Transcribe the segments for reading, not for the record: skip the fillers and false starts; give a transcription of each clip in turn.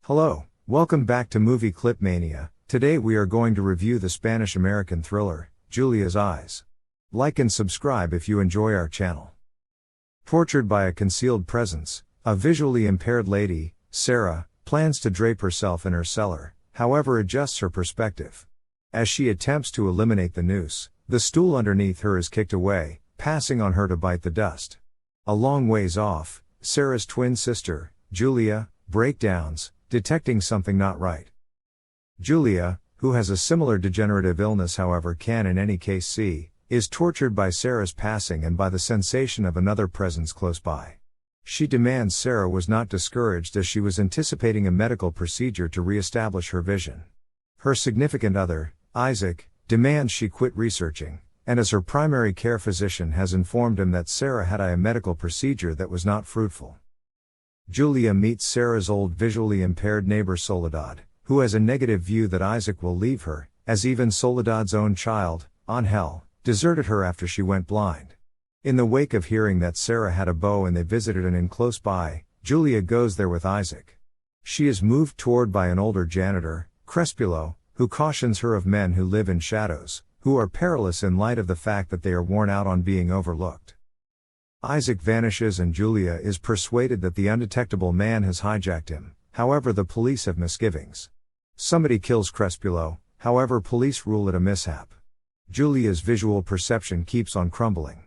Hello, welcome back to Movie Clip Mania. Today we are going to review the Spanish-American thriller, Julia's Eyes. Like and subscribe if you enjoy our channel. Tortured by a concealed presence, a visually impaired lady, Sarah, plans to drape herself in her cellar, however adjusts her perspective. As she attempts to eliminate the noose, the stool underneath her is kicked away, passing on her to bite the dust. A long ways off, Sarah's twin sister, Julia, breakdowns, detecting something not right. Julia, who has a similar degenerative illness however can in any case see, is tortured by Sarah's passing and by the sensation of another presence close by. She demands Sarah was not discouraged as she was anticipating a medical procedure to re-establish her vision. Her significant other, Isaac, demands she quit researching, and as her primary care physician has informed him that Sarah had a medical procedure that was not fruitful. Julia meets Sarah's old visually impaired neighbor Soledad, who has a negative view that Isaac will leave her, as even Soledad's own child, Angel, deserted her after she went blind. In the wake of hearing that Sarah had a beau and they visited an inn close by, Julia goes there with Isaac. She is moved toward by an older janitor, Crespillo, who cautions her of men who live in shadows, who are perilous in light of the fact that they are worn out on being overlooked. Isaac vanishes and Julia is persuaded that the undetectable man has hijacked him, however the police have misgivings. Somebody kills Crespillo, however police rule it a mishap. Julia's visual perception keeps on crumbling.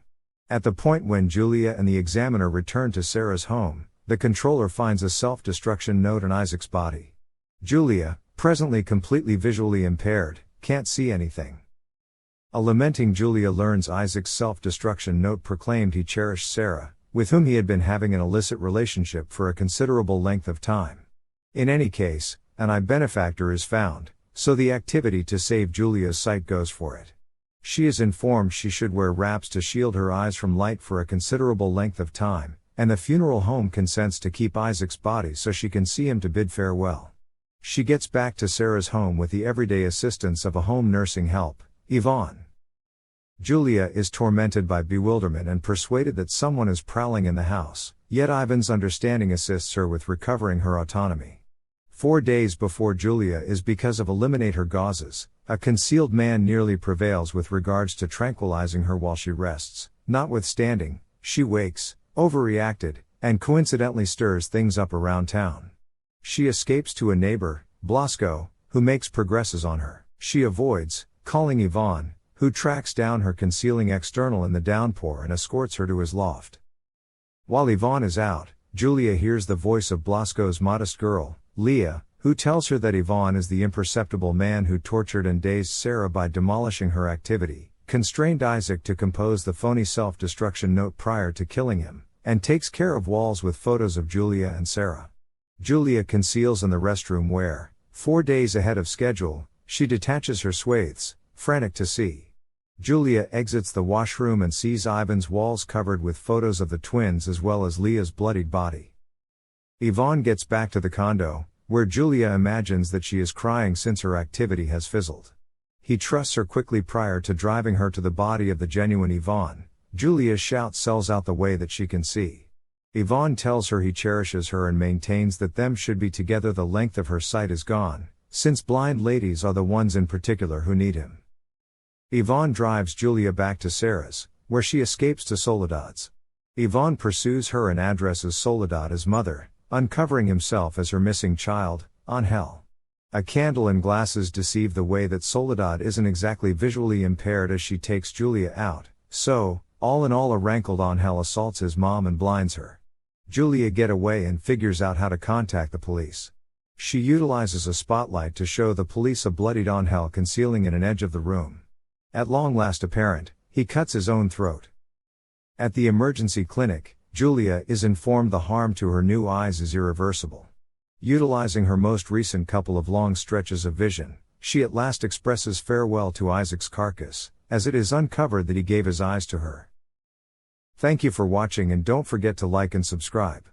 At the point when Julia and the examiner return to Sarah's home, the controller finds a self-destruction note in Isaac's body. Julia, presently completely visually impaired, can't see anything. A lamenting Julia learns Isaac's self-destruction note proclaimed he cherished Sarah, with whom he had been having an illicit relationship for a considerable length of time. In any case, an benefactor is found, so the activity to save Julia's sight goes for it. She is informed she should wear wraps to shield her eyes from light for a considerable length of time, and the funeral home consents to keep Isaac's body so she can see him to bid farewell. She gets back to Sarah's home with the everyday assistance of a home nursing help, Yvonne. Julia is tormented by bewilderment and persuaded that someone is prowling in the house, yet Ivan's understanding assists her with recovering her autonomy. 4 days before Julia is because of eliminate her gauzes, a concealed man nearly prevails with regards to tranquilizing her while she rests. Notwithstanding, she wakes, overreacted, and coincidentally stirs things up around town. She escapes to a neighbor, Blasco, who makes progresses on her. She avoids, calling Yvonne, who tracks down her concealing external in the downpour and escorts her to his loft. While Yvonne is out, Julia hears the voice of Blasco's modest girl, Leah, who tells her that Yvonne is the imperceptible man who tortured and dazed Sarah by demolishing her activity, constrained Isaac to compose the phony self-destruction note prior to killing him, and takes care of walls with photos of Julia and Sarah. Julia conceals in the restroom where, 4 days ahead of schedule, she detaches her swathes, frantic to see. Julia exits the washroom and sees Ivan's walls covered with photos of the twins as well as Leah's bloodied body. Yvonne gets back to the condo, where Julia imagines that she is crying since her activity has fizzled. He trusts her quickly prior to driving her to the body of the genuine Yvonne. Julia's shout sells out the way that she can see. Yvonne tells her he cherishes her and maintains that them should be together. The length of her sight is gone, since blind ladies are the ones in particular who need him. Yvonne drives Julia back to Sarah's, where she escapes to Soledad's. Yvonne pursues her and addresses Soledad as mother, uncovering himself as her missing child, Angel. A candle and glasses deceive the way that Soledad isn't exactly visually impaired as she takes Julia out, so, all in all, a rankled Angel assaults his mom and blinds her. Julia gets away and figures out how to contact the police. She utilizes a spotlight to show the police a bloodied Angel concealing in an edge of the room. At long last apparent, he cuts his own throat. At the emergency clinic, Julia is informed the harm to her new eyes is irreversible. Utilizing her most recent couple of long stretches of vision, she at last expresses farewell to Isaac's carcass, as it is uncovered that he gave his eyes to her. Thank you for watching and don't forget to like and subscribe.